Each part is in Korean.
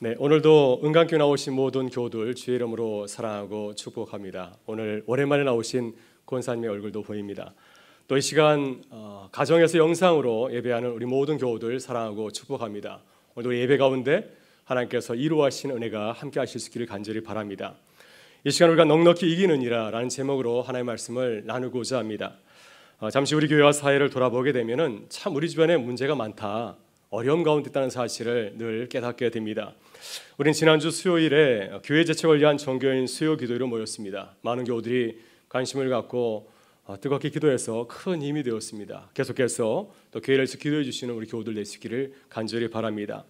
네, 오늘도 은강교회 나오신 모든 교우들 주의 이름으로 사랑하고 축복합니다. 오늘 오랜만에 나오신 권사님의 얼굴도 보입니다. 또 이 시간 가정에서 영상으로 예배하는 우리 모든 교우들 사랑하고 축복합니다. 오늘도 예배 가운데 하나님께서 이루하신 은혜가 함께 하실 수 있기를 간절히 바랍니다. 이 시간 우리가 넉넉히 이기느니라 라는 제목으로 하나님의 말씀을 나누고자 합니다. 잠시 우리 교회와 사회를 돌아보게 되면은 참 우리 주변에 문제가 많다, 어려움 가운데 있다는 사실을 늘 깨닫게 됩니다. 우린 지난주 수요일에 교회 재척을 위한 종교인 수요 기도회로 모였습니다. 많은 교우들이 관심을 갖고 뜨겁게 기도해서 큰 힘이 되었습니다. 계속해서 또 교회를 위해서 기도해 주시는 우리 교우들 되시기를 간절히 바랍니다.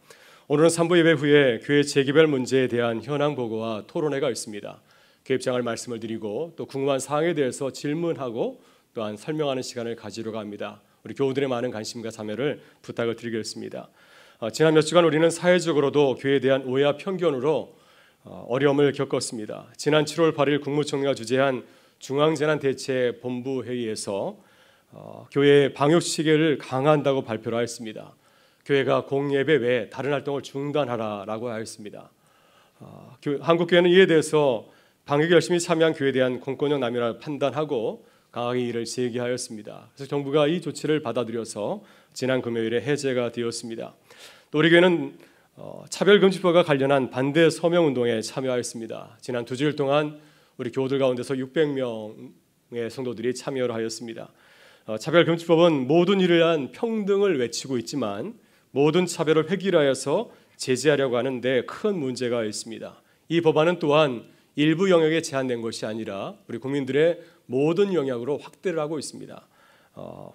오늘은 3부 예배 후에 교회 재개발 문제에 대한 현황 보고와 토론회가 있습니다. 교회장을 말씀을 드리고 또 궁금한 사항에 대해서 질문하고 또한 설명하는 시간을 가지려고 합니다. 우리 교우들의 많은 관심과 참여를 부탁을 드리겠습니다. 지난 몇 주간 우리는 사회적으로도 교회에 대한 오해와 편견으로 어려움을 겪었습니다. 지난 7월 8일 국무총리가 주재한 중앙재난대책본부 회의에서 교회의 방역시계를 강화한다고 발표를 하였습니다. 교회가 공예배 외에 다른 활동을 중단하라라고 하였습니다. 한국교회는 이에 대해서 방역에 열심히 참여한 교회에 대한 공권력 남용을 판단하고 강하게 이를 제기하였습니다. 그래서 정부가 이 조치를 받아들여서 지난 금요일에 해제가 되었습니다. 또 우리 교회는 차별금지법과 관련한 반대 서명운동에 참여하였습니다. 지난 2주일 동안 우리 교우들 가운데서 600명의 성도들이 참여를 하였습니다. 차별금지법은 모든 일을 위한 평등을 외치고 있지만 모든 차별을 획일화해서 제재하려고 하는데 큰 문제가 있습니다. 이 법안은 또한 일부 영역에 제한된 것이 아니라 우리 국민들의 모든 영역으로 확대를 하고 있습니다.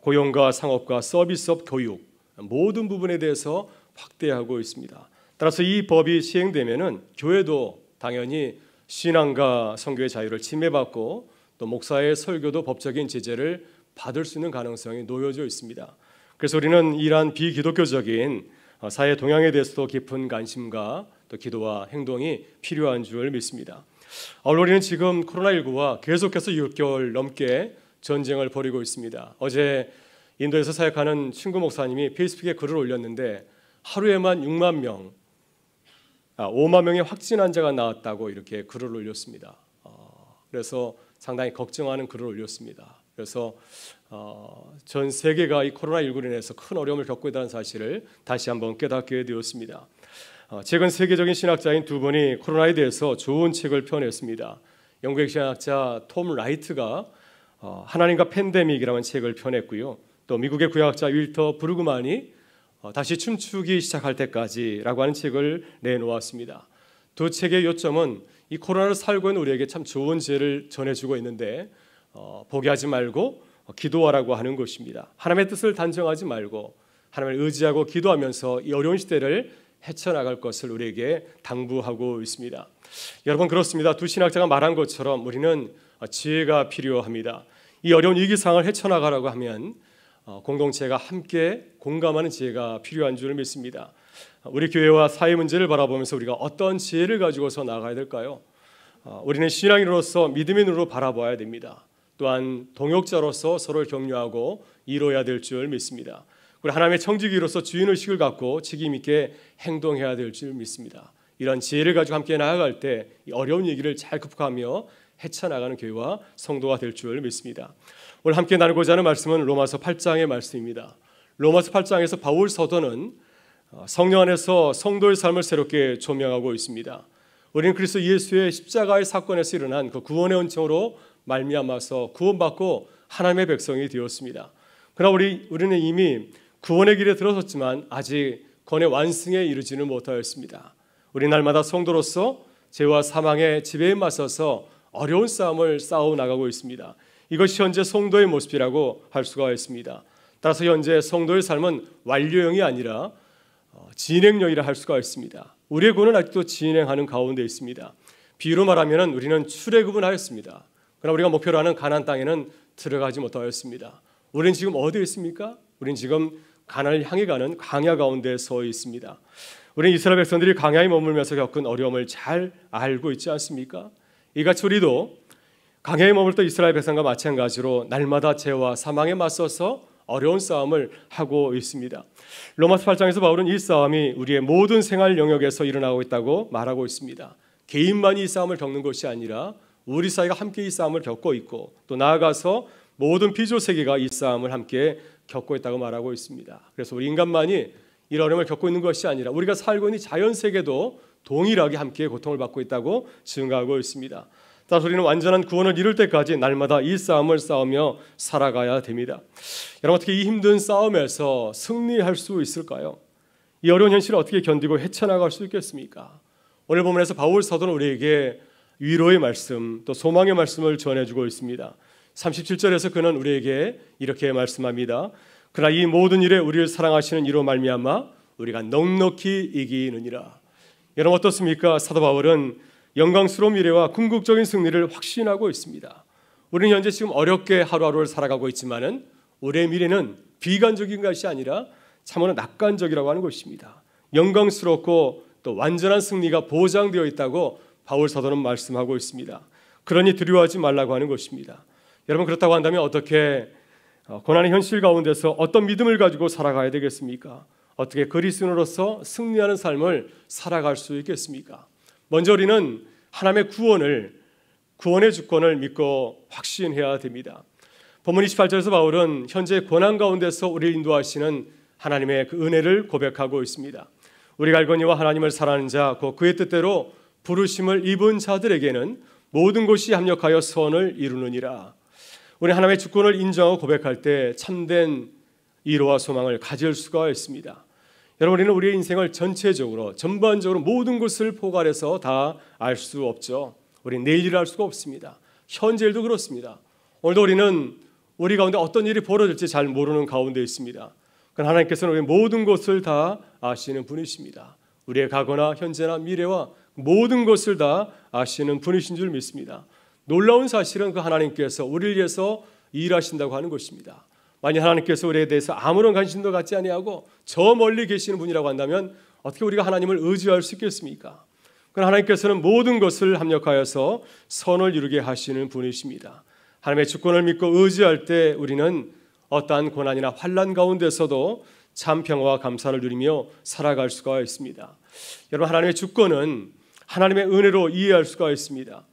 고용과 상업과 서비스업, 교육 모든 부분에 대해서 확대하고 있습니다. 따라서 이 법이 시행되면은 교회도 당연히 신앙과 선교의 자유를 침해받고 또 목사의 설교도 법적인 제재를 받을 수 있는 가능성이 놓여져 있습니다. 그래서 우리는 이러한 비기독교적인 사회 동향에 대해서도 깊은 관심과 또 기도와 행동이 필요한 줄 믿습니다. 우리는 지금 코로나19와 계속해서 6개월 넘게 전쟁을 벌이고 있습니다. 어제 인도에서 사역하는 친구 목사님이 페이스북에 글을 올렸는데 하루에만 5만 명의 확진 환자가 나왔다고 이렇게 글을 올렸습니다. 그래서 상당히 걱정하는 글을 올렸습니다. 그래서 전 세계가 이 코로나19로 인해서 큰 어려움을 겪고 있다는 사실을 다시 한번 깨닫게 되었습니다. 최근 세계적인 신학자인 두 분이 코로나에 대해서 좋은 책을 펴냈습니다. 영국의 신학자 톰 라이트가 하나님과 팬데믹이라는 책을 펴냈고요. 또 미국의 구약학자 윌터 브루그만이 다시 춤추기 시작할 때까지라고 하는 책을 내놓았습니다. 두 책의 요점은 이 코로나를 살고 있는 우리에게 참 좋은 지혜를 전해주고 있는데 포기하지 말고 기도하라고 하는 것입니다. 하나님의 뜻을 단정하지 말고 하나님을 의지하고 기도하면서 이 어려운 시대를 헤쳐나갈 것을 우리에게 당부하고 있습니다. 여러분 그렇습니다. 두 신학자가 말한 것처럼 우리는 지혜가 필요합니다. 이 어려운 위기 상황을 헤쳐나가라고 하면 공동체가 함께 공감하는 지혜가 필요한 줄 믿습니다. 우리 교회와 사회 문제를 바라보면서 우리가 어떤 지혜를 가지고서 나아가야 될까요? 우리는 신앙인으로서 믿음의 눈으로 바라봐야 됩니다. 또한 동역자로서 서로를 격려하고 이뤄야 될 줄 믿습니다. 우리 하나님의 청지기로서 주인의식을 갖고 책임 있게 행동해야 될 줄 믿습니다. 이런 지혜를 가지고 함께 나아갈 때 이 어려운 얘기를 잘 극복하며 헤쳐나가는 교회와 성도가 될 줄 믿습니다. 오늘 함께 나누고자 하는 말씀은 로마서 8장의 말씀입니다. 로마서 8장에서 바울 사도는 성령 안에서 성도의 삶을 새롭게 조명하고 있습니다. 우리는 그리스도 예수의 십자가의 사건에서 일어난 그 구원의 은총으로 말미암아서 구원받고 하나님의 백성이 되었습니다. 그러나 우리는 이미 구원의 길에 들어섰지만 아직 구원의 완승에 이르지는 못하였습니다. 우리 날마다 성도로서 죄와 사망의 지배에 맞서서 어려운 싸움을 싸워나가고 있습니다. 이것이 현재 성도의 모습이라고 할 수가 있습니다. 따라서 현재 성도의 삶은 완료형이 아니라 진행형이라 할 수가 있습니다. 우리의 구원은 아직도 진행하는 가운데 있습니다. 비유로 말하면 우리는 출애굽은 하였습니다. 그러나 우리가 목표로 하는 가나안 땅에는 들어가지 못하였습니다. 우리는 지금 어디에 있습니까? 우리는 지금 가나안을 향해 가는 광야 가운데 서 있습니다. 우리는 이스라엘 백성들이 광야에 머물면서 겪은 어려움을 잘 알고 있지 않습니까? 이같이 우리도 광야에 머물던 이스라엘 백성과 마찬가지로 날마다 죄와 사망에 맞서서 어려운 싸움을 하고 있습니다. 로마서 8장에서 바울은 이 싸움이 우리의 모든 생활 영역에서 일어나고 있다고 말하고 있습니다. 개인만이 이 싸움을 겪는 것이 아니라 우리 사회가 함께 이 싸움을 겪고 있고 또 나아가서 모든 피조세계가 이 싸움을 함께 겪고 있다고 말하고 있습니다. 그래서 우리 인간만이 이 어려움을 겪고 있는 것이 아니라 우리가 살고 있는 자연세계도 동일하게 함께 고통을 받고 있다고 증거하고 있습니다. 따라서 우리는 완전한 구원을 이룰 때까지 날마다 이 싸움을 싸우며 살아가야 됩니다. 여러분, 어떻게 이 힘든 싸움에서 승리할 수 있을까요? 이 어려운 현실을 어떻게 견디고 헤쳐나갈 수 있겠습니까? 오늘 본문에서 바울 사도는 우리에게 위로의 말씀 또 소망의 말씀을 전해주고 있습니다. 37절에서 그는 우리에게 이렇게 말씀합니다. 그러나 이 모든 일에 우리를 사랑하시는 이로 말미암아 우리가 넉넉히 이기느니라. 여러분 어떻습니까? 사도 바울은 영광스러운 미래와 궁극적인 승리를 확신하고 있습니다. 우리는 현재 지금 어렵게 하루하루를 살아가고 있지만은 우리의 미래는 비관적인 것이 아니라 참으로 낙관적이라고 하는 것입니다. 영광스럽고 또 완전한 승리가 보장되어 있다고 바울 사도는 말씀하고 있습니다. 그러니 두려워하지 말라고 하는 것입니다. 여러분 그렇다고 한다면 어떻게 고난의 현실 가운데서 어떤 믿음을 가지고 살아가야 되겠습니까? 어떻게 그리스도인으로서 승리하는 삶을 살아갈 수 있겠습니까? 먼저 우리는 하나님의 구원의 주권을 믿고 확신해야 됩니다. 본문 28절에서 바울은 현재 고난 가운데서 우리를 인도하시는 하나님의 그 은혜를 고백하고 있습니다. 우리가 알거니와 하나님을 사랑하는 자 곧 그의 뜻대로 부르심을 입은 자들에게는 모든 것이 합력하여 선을 이루느니라. 우리 하나님의 주권을 인정하고 고백할 때 참된 위로와 소망을 가질 수가 있습니다. 여러분 우리는 우리의 인생을 전반적으로 모든 것을 포괄해서 다 알 수 없죠. 우리는 내일을 알 수가 없습니다. 현재 일도 그렇습니다. 오늘도 우리는 우리 가운데 어떤 일이 벌어질지 잘 모르는 가운데 있습니다. 그러나 하나님께서는 우리의 모든 것을 다 아시는 분이십니다. 우리의 과거나 현재나 미래와 모든 것을 다 아시는 분이신 줄 믿습니다. 놀라운 사실은 그 하나님께서 우리를 위해서 일하신다고 하는 것입니다. 만약 하나님께서 우리에 대해서 아무런 관심도 갖지 아니하고 저 멀리 계시는 분이라고 한다면 어떻게 우리가 하나님을 의지할 수 있겠습니까? 그러나 하나님께서는 모든 것을 합력하여서 선을 이루게 하시는 분이십니다. 하나님의 주권을 믿고 의지할 때 우리는 어떠한 고난이나 환난 가운데서도 참 평화와 감사를 누리며 살아갈 수가 있습니다. 여러분 하나님의 주권은 하나님의 은혜로 이해할 수가 있습니다.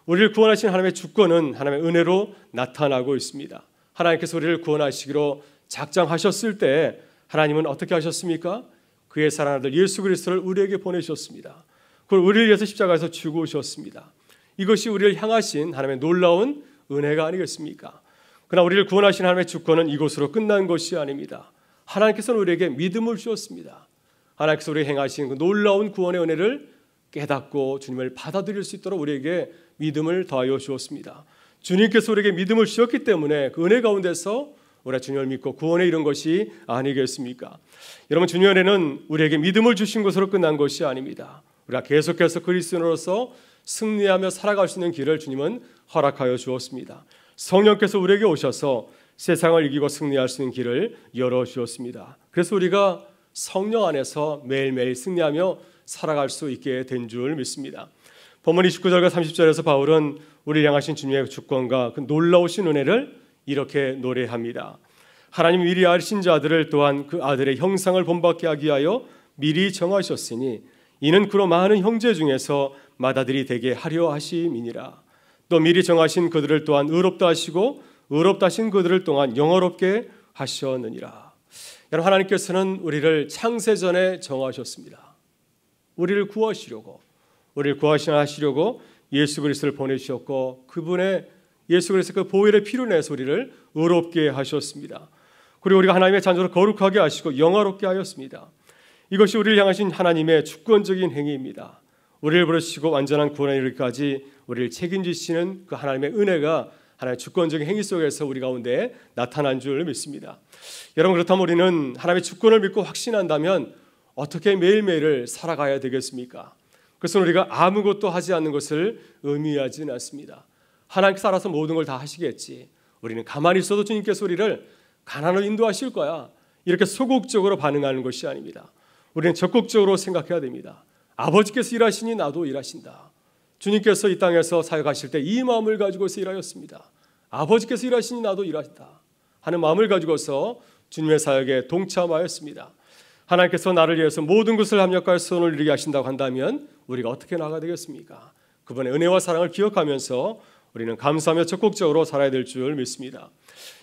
우리를 구원하신 하나님의 주권은 하나님의 은혜로 나타나고 있습니다. 하나님께서 우리를 구원하시기로 작정하셨을 때 하나님은 어떻게 하셨습니까? 그의 사랑하는 아들 예수 그리스도를 우리에게 보내셨습니다. 그걸 우리를 위해서 십자가에서 죽으셨습니다. 이것이 우리를 향하신 하나님의 놀라운 은혜가 아니겠습니까? 그러나 우리를 구원하신 하나님의 주권은 이곳으로 끝난 것이 아닙니다. 하나님께서는 우리에게 믿음을 주셨습니다. 하나님께서 우리에게 행하신 그 놀라운 구원의 은혜를 깨닫고 주님을 받아들일 수 있도록 우리에게 믿음을 더하여 주었습니다. 주님께서 우리에게 믿음을 주셨기 때문에 그 은혜 가운데서 우리가 주님을 믿고 구원에 이른 것이 아니겠습니까? 여러분 주님의 은혜는 우리에게 믿음을 주신 것으로 끝난 것이 아닙니다. 우리가 계속해서 그리스도인으로서 승리하며 살아갈 수 있는 길을 주님은 허락하여 주었습니다. 성령께서 우리에게 오셔서 세상을 이기고 승리할 수 있는 길을 열어주었습니다. 그래서 우리가 성령 안에서 매일매일 승리하며 살아갈 수 있게 된 줄 믿습니다. 본문 29절과 30절에서 바울은 우리를 향하신 주님의 주권과 그 놀라우신 은혜를 이렇게 노래합니다. 하나님 미리 아신 자들을 또한 그 아들의 형상을 본받게 하기 위하여 미리 정하셨으니 이는 그로 많은 형제 중에서 맏아들이 되게 하려 하심이니라. 또 미리 정하신 그들을 또한 의롭다 하시고 의롭다 하신 그들을 또한 영화롭게 하셨느니라. 여러분 하나님께서는 우리를 창세전에 정하셨습니다. 우리를 구하시려고 예수 그리스도를 보내주셨고 그분의 예수 그리스도의 그 보혈의 피로 내서 우리를 의롭게 하셨습니다. 그리고 우리가 하나님의 자녀로 거룩하게 하시고 영화롭게 하였습니다. 이것이 우리를 향하신 하나님의 주권적인 행위입니다. 우리를 부르시고 완전한 구원에 이르기까지 우리를 책임지시는 그 하나님의 은혜가 하나님의 주권적인 행위 속에서 우리 가운데 나타난 줄 믿습니다. 여러분 그렇다면 우리는 하나님의 주권을 믿고 확신한다면 어떻게 매일매일을 살아가야 되겠습니까? 그것은 우리가 아무것도 하지 않는 것을 의미하지는 않습니다. 하나님께서 알아서 모든 걸 다 하시겠지. 우리는 가만히 있어도 주님께서 우리를 가난으로 인도하실 거야. 이렇게 소극적으로 반응하는 것이 아닙니다. 우리는 적극적으로 생각해야 됩니다. 아버지께서 일하시니 나도 일하신다. 주님께서 이 땅에서 사역하실 때 이 마음을 가지고서 일하였습니다. 아버지께서 일하시니 나도 일한다. 하는 마음을 가지고서 주님의 사역에 동참하였습니다. 하나님께서 나를 위해서 모든 것을 합력하여 선을 이루게 하신다고 한다면 우리가 어떻게 나아가야 되겠습니까? 그분의 은혜와 사랑을 기억하면서 우리는 감사하며 적극적으로 살아야 될 줄 믿습니다.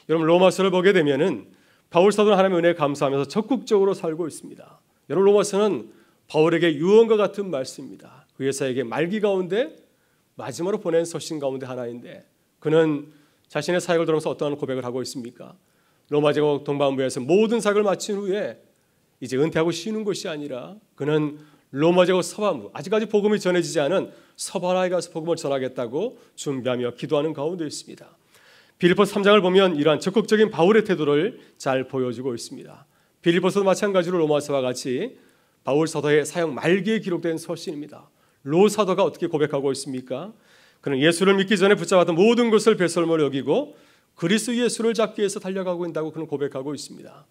여러분, 로마서를 보게 되면은 바울 사도는 하나님의 은혜에 감사하면서 적극적으로 살고 있습니다. 여러분, 로마서는 바울에게 유언과 같은 말씀입니다. 그의 사역의 말기 가운데 마지막으로 보낸 서신 가운데 하나인데 그는 자신의 사역을 들으면서 어떠한 고백을 하고 있습니까? 로마 제국 동반부에서 모든 사역을 마친 후에 이제 은퇴하고 쉬는 것이 아니라 그는 로마 제국 서반부, 아직까지 복음이 전해지지 않은 서바나에 가서 복음을 전하겠다고 준비하며 기도하는 가운데 있습니다. 빌립보서 3장을 보면 이러한 적극적인 바울의 태도를 잘 보여주고 있습니다. 빌립보서도 마찬가지로 로마서와 같이 바울 사도의 사역 말기에 기록된 서신입니다. 로 사도가 어떻게 고백하고 있습니까? 그는 예수를 믿기 전에 붙잡았던 모든 것을 배설물로 여기고 그리스도 예수를 잡기 위해서 달려가고 있다고 그는 고백하고 있습니다.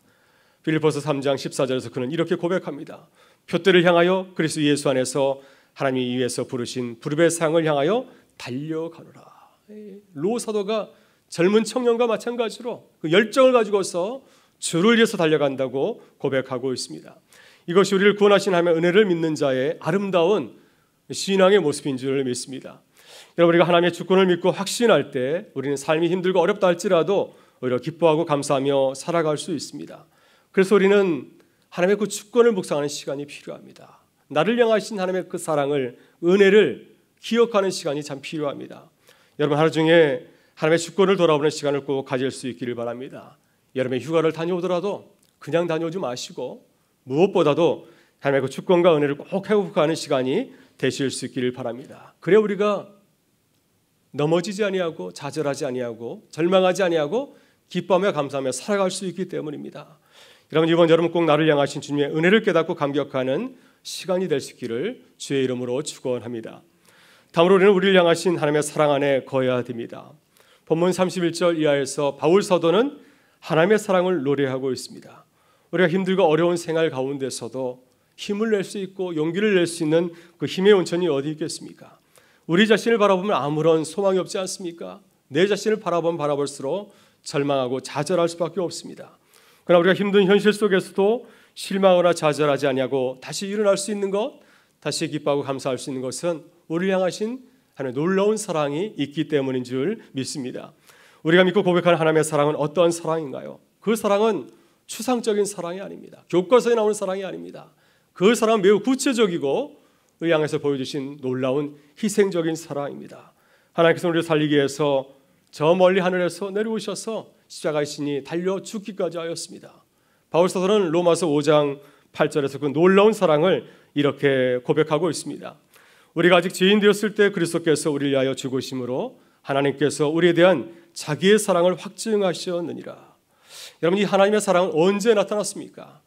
빌립보서 3장 14절에서 그는 이렇게 고백합니다. 표대를 향하여 그리스도 예수 안에서 하나님이 위에서 부르신 부름의 상을 향하여 달려가노라. 로 사도가 젊은 청년과 마찬가지로 그 열정을 가지고서 주를 위해서 달려간다고 고백하고 있습니다. 이것이 우리를 구원하신 하나님의 은혜를 믿는 자의 아름다운 신앙의 모습인 줄 믿습니다. 여러분, 우리가 하나님의 주권을 믿고 확신할 때 우리는 삶이 힘들고 어렵다 할지라도 오히려 기뻐하고 감사하며 살아갈 수 있습니다. 그래서 우리는 하나님의 그 주권을 묵상하는 시간이 필요합니다. 나를 향하신 하나님의 그 사랑을, 은혜를 기억하는 시간이 참 필요합니다. 여러분, 하루 중에 하나님의 주권을 돌아보는 시간을 꼭 가질 수 있기를 바랍니다. 여러분의 휴가를 다녀오더라도 그냥 다녀오지 마시고 무엇보다도 하나님의 그 주권과 은혜를 꼭 회복하는 시간이 되실 수 있기를 바랍니다. 그래 우리가 넘어지지 아니하고 좌절하지 아니하고 절망하지 아니하고 기뻐하며 감사하며 살아갈 수 있기 때문입니다. 여러분, 이번 여름 꼭 나를 향하신 주님의 은혜를 깨닫고 감격하는 시간이 될 수 있기를 주의 이름으로 축원합니다. 다음으로 우리는 우리를 향하신 하나님의 사랑 안에 거해야 됩니다. 본문 31절 이하에서 바울 사도는 하나님의 사랑을 노래하고 있습니다. 우리가 힘들고 어려운 생활 가운데서도 힘을 낼 수 있고 용기를 낼 수 있는 그 힘의 온천이 어디 있겠습니까? 우리 자신을 바라보면 아무런 소망이 없지 않습니까? 내 자신을 바라보면 바라볼수록 절망하고 좌절할 수밖에 없습니다. 그러나 우리가 힘든 현실 속에서도 실망하거나 좌절하지 아니하고 다시 일어날 수 있는 것, 다시 기뻐하고 감사할 수 있는 것은 우리를 향하신 하나님의 놀라운 사랑이 있기 때문인 줄 믿습니다. 우리가 믿고 고백하는 하나님의 사랑은 어떠한 사랑인가요? 그 사랑은 추상적인 사랑이 아닙니다. 교과서에 나오는 사랑이 아닙니다. 그 사랑은 매우 구체적이고 우리 향해서 보여주신 놀라운 희생적인 사랑입니다. 하나님께서 우리를 살리기 위해서 저 멀리 하늘에서 내려오셔서 십자가에 신이 달려 죽기까지 하였습니다. 바울 사도는 로마서 5장 8절에서 그 놀라운 사랑을 이렇게 고백하고 있습니다. 우리가 아직 죄인 되었을 때 그리스도께서 우리를 위하여 죽으심으로 하나님께서 우리에 대한 자기의 사랑을 확증하셨느니라. 여러분, 이 하나님의 사랑은 언제 나타났습니까?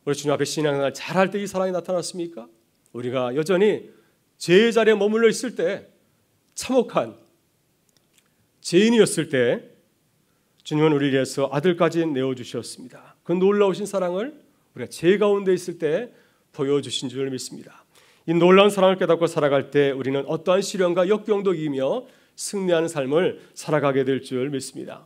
우리 주님 앞에 신앙생활 잘할 때 이 사랑이 나타났습니까? 우리가 여전히 죄의 자리에 머물러 있을 때, 참혹한 죄인이었을 때 주님은 우리를 위해서 아들까지 내어주셨습니다. 그 놀라우신 사랑을 우리가 죄 가운데 있을 때 보여주신 줄 믿습니다. 이 놀라운 사랑을 깨닫고 살아갈 때 우리는 어떠한 시련과 역경도 이기며 승리하는 삶을 살아가게 될 줄 믿습니다.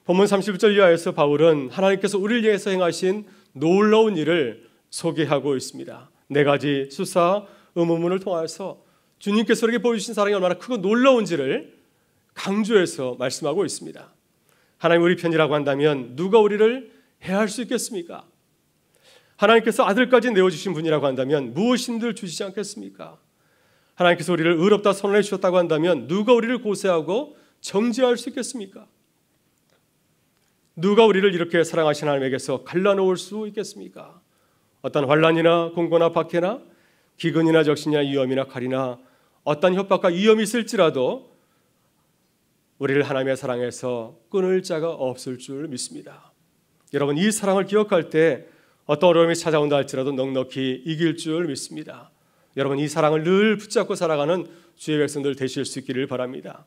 본문 30절 이하에서 바울은 하나님께서 우리를 위해서 행하신 놀라운 일을 소개하고 있습니다. 네 가지 수사 의문문을 통해서 주님께서 우리에게 보여주신 사랑이 얼마나 크고 놀라운지를 강조해서 말씀하고 있습니다. 하나님 우리 편이라고 한다면 누가 우리를 해할 수 있겠습니까? 하나님께서 아들까지 내어주신 분이라고 한다면 무엇인들 주시지 않겠습니까? 하나님께서 우리를 의롭다 선언해 주셨다고 한다면 누가 우리를 고세하고 정죄할 수 있겠습니까? 누가 우리를 이렇게 사랑하신 하나님에게서 갈라놓을 수 있겠습니까? 어떤 환난이나 공고나 박해나 기근이나 적신이나 위험이나 칼이나 어떤 협박과 위험이 있을지라도 우리를 하나님의 사랑에서 끊을 자가 없을 줄 믿습니다. 여러분, 이 사랑을 기억할 때 어떤 어려움이 찾아온다 할지라도 넉넉히 이길 줄 믿습니다. 여러분, 이 사랑을 늘 붙잡고 살아가는 주의 백성들 되실 수 있기를 바랍니다.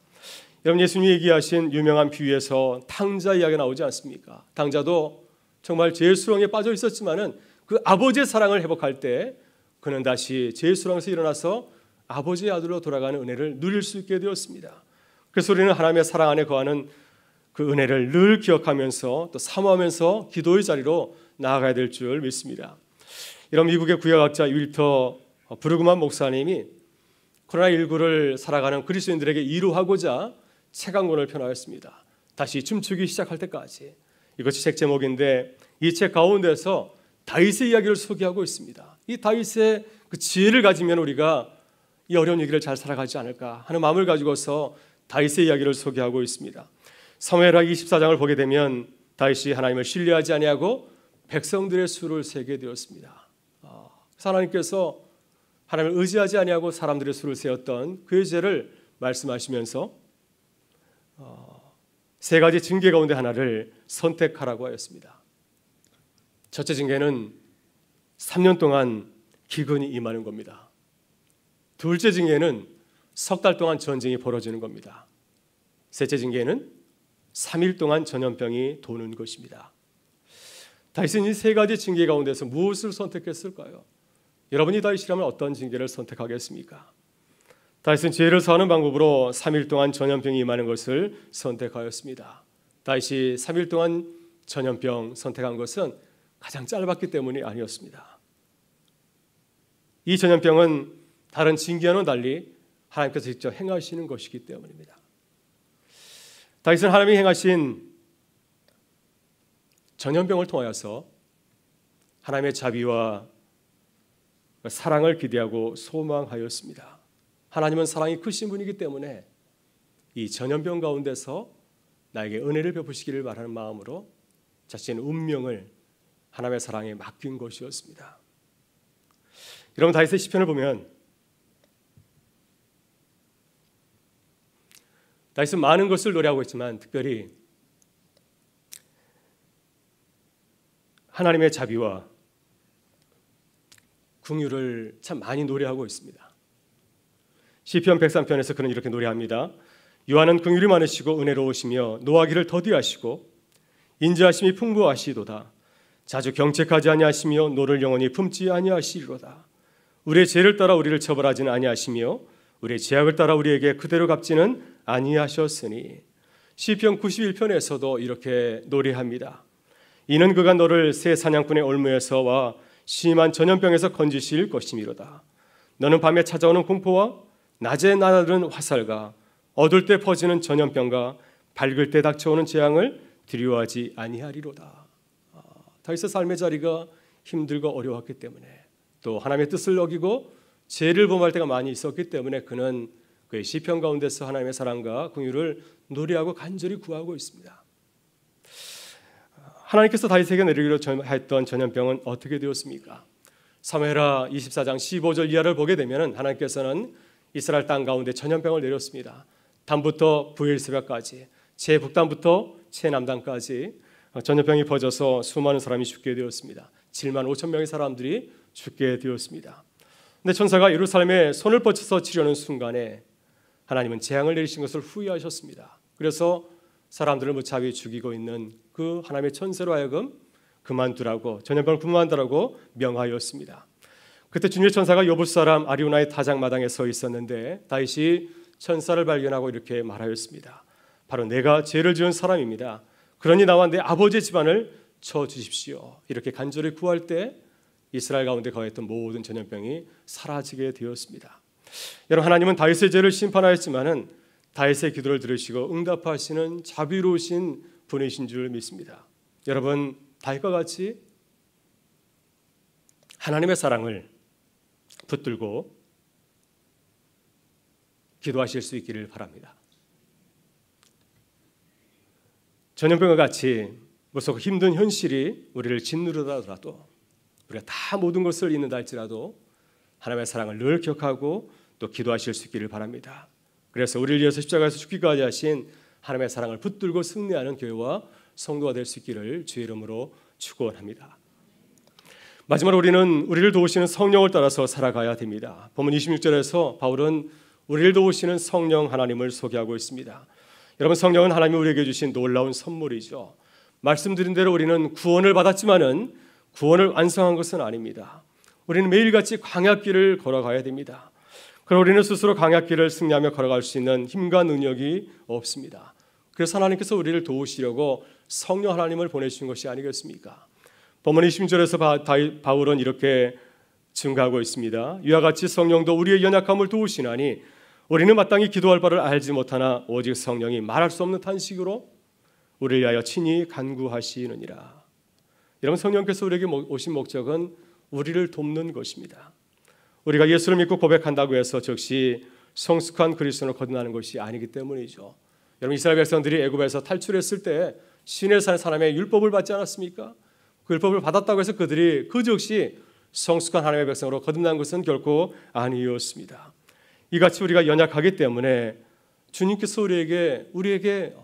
여러분, 예수님이 얘기하신 유명한 비유에서 탕자 이야기가 나오지 않습니까? 탕자도 정말 죄의 수렁에 빠져 있었지만은 그 아버지의 사랑을 회복할 때 그는 다시 죄의 수렁에서 일어나서 아버지의 아들로 돌아가는 은혜를 누릴 수 있게 되었습니다. 그래서 우리는 하나님의 사랑 안에 거하는 그 은혜를 늘 기억하면서 또 사모하면서 기도의 자리로 나아가야 될 줄 믿습니다. 이런 미국의 구약학자 윌터 브루그만 목사님이 코로나19를 살아가는 그리스도인들에게 이루하고자 책 한 권을 펴나왔습니다. 다시 춤추기 시작할 때까지. 이것이 책 제목인데 이 책 가운데서 다윗의 이야기를 소개하고 있습니다. 이 다윗의 그 지혜를 가지면 우리가 이 어려운 위기를 잘 살아가지 않을까 하는 마음을 가지고서 다윗의 이야기를 소개하고 있습니다. 사무엘하 24장을 보게 되면 다윗이 하나님을 신뢰하지 아니하고 백성들의 수를 세게 되었습니다. 하나님께서 하나님을 의지하지 아니하고 사람들의 수를 세웠던 그의 죄를 말씀하시면서 세 가지 징계 가운데 하나를 선택하라고 하였습니다. 첫째 징계는 3년 동안 기근이 임하는 겁니다. 둘째 징계는 석 달 동안 전쟁이 벌어지는 겁니다. 셋째 징계는 3일 동안 전염병이 도는 것입니다. 다윗은 이 세 가지 징계 가운데서 무엇을 선택했을까요? 여러분이 다윗이라면 어떤 징계를 선택하겠습니까? 다윗은 죄를 사하는 방법으로 3일 동안 전염병이 임하는 것을 선택하였습니다. 다윗이 3일 동안 전염병 선택한 것은 가장 짧았기 때문이 아니었습니다. 이 전염병은 다른 징계와는 달리 하나님께서 직접 행하시는 것이기 때문입니다. 다윗은 하나님이 행하신 전염병을 통하여서 하나님의 자비와 사랑을 기대하고 소망하였습니다. 하나님은 사랑이 크신 분이기 때문에 이 전염병 가운데서 나에게 은혜를 베푸시기를 바라는 마음으로 자신의 운명을 하나님의 사랑에 맡긴 것이었습니다. 여러분 다윗의 시편을 보면 다윗은 많은 것을 노래하고 있지만 특별히 하나님의 자비와 긍휼을 참 많이 노래하고 있습니다. 시편 103편에서 그는 이렇게 노래합니다. 여호와는 긍휼이 많으시고 은혜로우시며 노하기를 더디하시고 인자하심이 풍부하시도다. 자주 경책하지 아니하시며 노를 영원히 품지 아니하시리로다. 우리의 죄를 따라 우리를 처벌하지는 아니하시며 우리의 죄악을 따라 우리에게 그대로 갚지는 아니하셨으니. 시편 91편에서도 이렇게 노래합니다. 이는 그가 너를 새 사냥꾼의 올무에서와 심한 전염병에서 건지실 것이미로다. 너는 밤에 찾아오는 공포와 낮에 날아드는 화살과 어둘 때 퍼지는 전염병과 밝을 때 닥쳐오는 재앙을 두려워하지 아니하리로다. 다윗의 삶의 자리가 힘들고 어려웠기 때문에 또 하나님의 뜻을 어기고 죄를 범할 때가 많이 있었기 때문에 그는 그의 시편 가운데서 하나님의 사랑과 긍휼을 노래하고 간절히 구하고 있습니다. 하나님께서 다윗에게 내리기로 했던 전염병은 어떻게 되었습니까? 사무엘하 24장 15절 이하를 보게 되면 하나님께서는 이스라엘 땅 가운데 전염병을 내렸습니다. 담부터 부엘세바까지, 제북단부터 제남단까지 전염병이 퍼져서 수많은 사람이 죽게 되었습니다. 7만 5천 명의 사람들이 죽게 되었습니다. 근데 천사가 예루살렘에 손을 뻗쳐서 치려는 순간에 하나님은 재앙을 내리신 것을 후회하셨습니다. 그래서 사람들을 무차별히 죽이고 있는 그 하나님의 천사로 하여금 그만두라고, 전염병을 그만두라고 명하였습니다. 그때 주님의 천사가 여부 사람 아리우나의 타작마당에 서 있었는데 다윗이 천사를 발견하고 이렇게 말하였습니다. 바로 내가 죄를 지은 사람입니다. 그러니 나와 내 아버지의 집안을 쳐주십시오. 이렇게 간절히 구할 때 이스라엘 가운데 거했던 모든 전염병이 사라지게 되었습니다. 여러분, 하나님은 다윗의 죄를 심판하였지만은 다윗의 기도를 들으시고 응답하시는 자비로우신 분이신 줄 믿습니다. 여러분, 다윗과 같이 하나님의 사랑을 붙들고 기도하실 수 있기를 바랍니다. 전염병과 같이 무섭고 힘든 현실이 우리를 짓누르더라도, 우리가 다 모든 것을 잃는다 할지라도 하나님의 사랑을 늘 기억하고 또 기도하실 수 있기를 바랍니다. 그래서 우리를 위해서 십자가에서 죽기까지 하신 하나님의 사랑을 붙들고 승리하는 교회와 성도가 될 수 있기를 주의 이름으로 축원합니다. 마지막으로 우리는 우리를 도우시는 성령을 따라서 살아가야 됩니다. 본문 26절에서 바울은 우리를 도우시는 성령 하나님을 소개하고 있습니다. 여러분, 성령은 하나님이 우리에게 주신 놀라운 선물이죠. 말씀드린 대로 우리는 구원을 받았지만은 구원을 완성한 것은 아닙니다. 우리는 매일같이 광야길을 걸어가야 됩니다. 그러나 우리는 스스로 광야길을 승리하며 걸어갈 수 있는 힘과 능력이 없습니다. 그래서 하나님께서 우리를 도우시려고 성령 하나님을 보내주신 것이 아니겠습니까? 본문 20절에서 바울은 이렇게 증가하고 있습니다. 이와 같이 성령도 우리의 연약함을 도우시나니 우리는 마땅히 기도할 바를 알지 못하나 오직 성령이 말할 수 없는 탄식으로 우리를 위하여 친히 간구하시느니라. 여러분, 성령께서 우리에게 오신 목적은 우리를 돕는 것입니다. 우리가 예수를 믿고 고백한다고 해서 즉시 성숙한 그리스도인을 거듭나는 것이 아니기 때문이죠. 여러분, 이스라엘 백성들이 애굽에서 탈출했을 때 시내에 사는 사람의 율법을 받지 않았습니까? 그 율법을 받았다고 해서 그들이 그 즉시 성숙한 하나님의 백성으로 거듭난 것은 결코 아니었습니다. 이같이 우리가 연약하기 때문에 주님께서 우리에게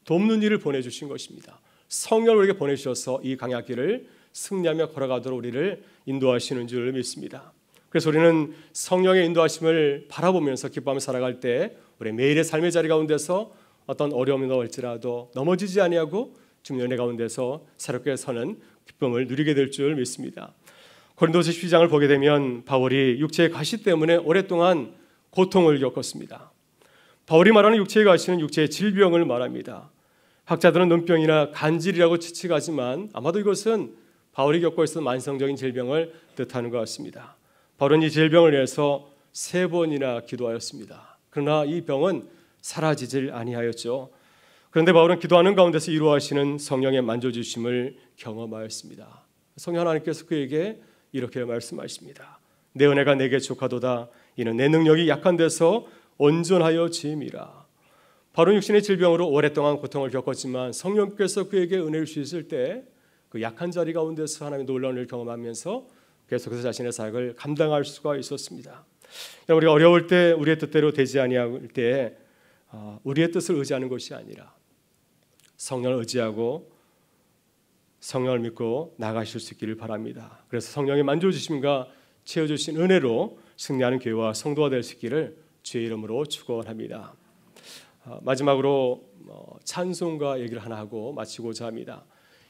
돕는 일을 보내주신 것입니다. 성령을 우리에게 보내주셔서 이 강약길을 승리하며 걸어가도록 우리를 인도하시는 줄 믿습니다. 그래서 우리는 성령의 인도하심을 바라보면서 기뻐하며 살아갈 때 우리 매일의 삶의 자리 가운데서 어떤 어려움이 나올지라도 넘어지지 아니하고 주님의 은혜 가운데서 새롭게 서는 기쁨을 누리게 될 줄 믿습니다. 고린도서 12장을 보게 되면 바울이 육체의 가시 때문에 오랫동안 고통을 겪었습니다. 바울이 말하는 육체의 가시는 육체의 질병을 말합니다. 학자들은 눈병이나 간질이라고 추측하지만 아마도 이것은 바울이 겪고 있었던 만성적인 질병을 뜻하는 것 같습니다. 바울은 이 질병을 위해서 3번이나 기도하였습니다. 그러나 이 병은 사라지질 아니하였죠. 그런데 바울은 기도하는 가운데서 이루어하시는 성령의 만져주심을 경험하였습니다. 성령 하나님께서 그에게 이렇게 말씀하십니다. 내 은혜가 내게 족하도다. 이는 내 능력이 약한 데서 온전하여 짐이라. 바울은 육신의 질병으로 오랫동안 고통을 겪었지만 성령께서 그에게 은혜를 주셨을 때 그 약한 자리 가운데서 하나님의 놀라운 일을 경험하면서 계속해서 자신의 사역을 감당할 수가 있었습니다. 우리가 어려울 때 우리의 뜻대로 되지 아니할 때 우리의 뜻을 의지하는 것이 아니라 성령을 의지하고 성령을 믿고 나가실 수 있기를 바랍니다. 그래서 성령의 만져주심과 채워주신 은혜로 승리하는 교회와 성도가 될 수 있기를 주의 이름으로 축원합니다. 마지막으로 찬송가 얘기를 하나 하고 마치고자 합니다.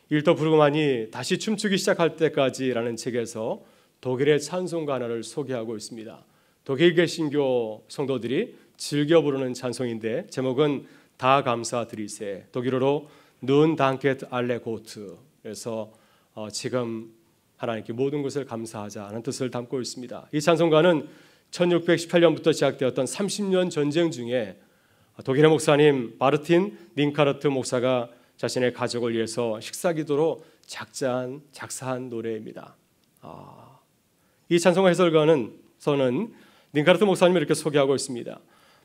일터 부르고만이 다시 춤추기 시작할 때까지라는 책에서 독일의 찬송가 하나를 소개하고 있습니다. 독일 개신교 성도들이 즐겨 부르는 찬송인데 제목은 다 감사드리세, 독일어로 눈 단켓 알레 고트. 그래서 지금 하나님께 모든 것을 감사하자는 뜻을 담고 있습니다. 이 찬송가는 1618년부터 시작되었던 30년 전쟁 중에 독일의 목사님 마르틴 닌카르트 목사가 자신의 가족을 위해서 식사기도로 작사한 노래입니다. 이 찬송가 해설가는 닌카르트 목사님을 이렇게 소개하고 있습니다.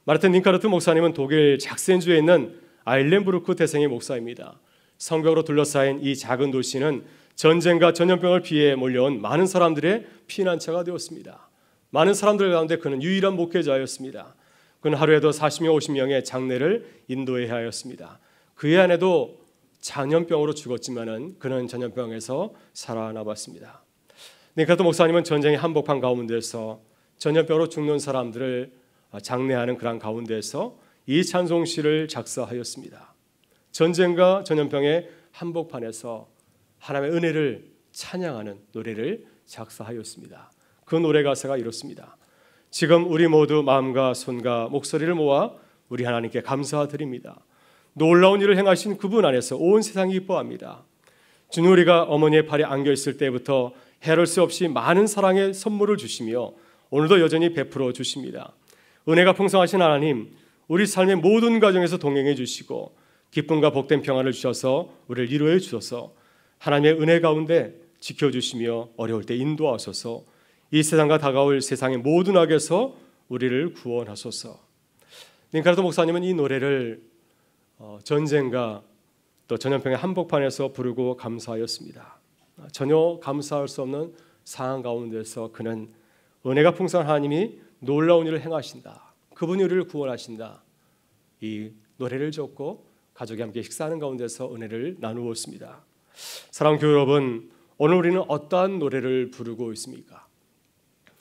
마르틴 닌카르트 목사님은 독일 작센주에 있는 아일렌부르크 대생의 목사입니다. 성벽으로 둘러싸인 이 작은 도시는 전쟁과 전염병을 피해 몰려온 많은 사람들의 피난처가 되었습니다. 많은 사람들 가운데 그는 유일한 목회자였습니다. 그는 하루에도 40명, 50명의 장례를 인도해야 하였습니다. 그의 아내도 전염병으로 죽었지만은 그는 전염병에서 살아남았습니다. 닌카르트 목사님은 전쟁의 한복판 가운데서 전염병으로 죽는 사람들을 장례하는 그런 가운데서 이 찬송시를 작사하였습니다. 전쟁과 전염병의 한복판에서 하나님의 은혜를 찬양하는 노래를 작사하였습니다. 그 노래 가사가 이렇습니다. 지금 우리 모두 마음과 손과 목소리를 모아 우리 하나님께 감사드립니다. 놀라운 일을 행하신 그분 안에서 온 세상이 기뻐합니다. 주님, 우리가 어머니의 팔에 안겨 있을 때부터 헤아릴 수 없이 많은 사랑의 선물을 주시며 오늘도 여전히 베풀어 주십니다. 은혜가 풍성하신 하나님, 우리 삶의 모든 과정에서 동행해 주시고 기쁨과 복된 평안을 주셔서 우리를 위로해 주셔서 하나님의 은혜 가운데 지켜주시며 어려울 때 인도하소서. 이 세상과 다가올 세상의 모든 악에서 우리를 구원하소서. 닌카르트 목사님은 이 노래를 전쟁과 또 전염병의 한복판에서 부르고 감사하였습니다. 전혀 감사할 수 없는 상황 가운데서 그는 은혜가 풍성한 하나님이 놀라운 일을 행하신다, 그분이 우리를 구원하신다, 이 노래를 적고 가족이 함께 식사하는 가운데서 은혜를 나누었습니다. 사랑하는 교회 여러분, 오늘 우리는 어떠한 노래를 부르고 있습니까?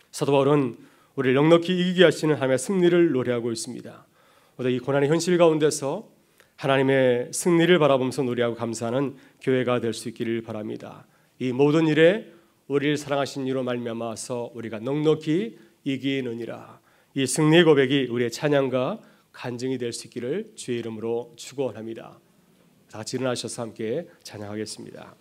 사도 바울은 우리를 넉넉히 이기게 하시는 하나님의 승리를 노래하고 있습니다. 오늘 이 고난의 현실 가운데서 하나님의 승리를 바라보면서 노래하고 감사하는 교회가 될 수 있기를 바랍니다. 이 모든 일에 우리를 사랑하신 이로 말미암아서 우리가 넉넉히 이기느니라. 이 승리의 고백이 우리의 찬양과 간증이 될 수 있기를 주의 이름으로 축원합니다. 다 같이 일어나셔서 함께 찬양하겠습니다.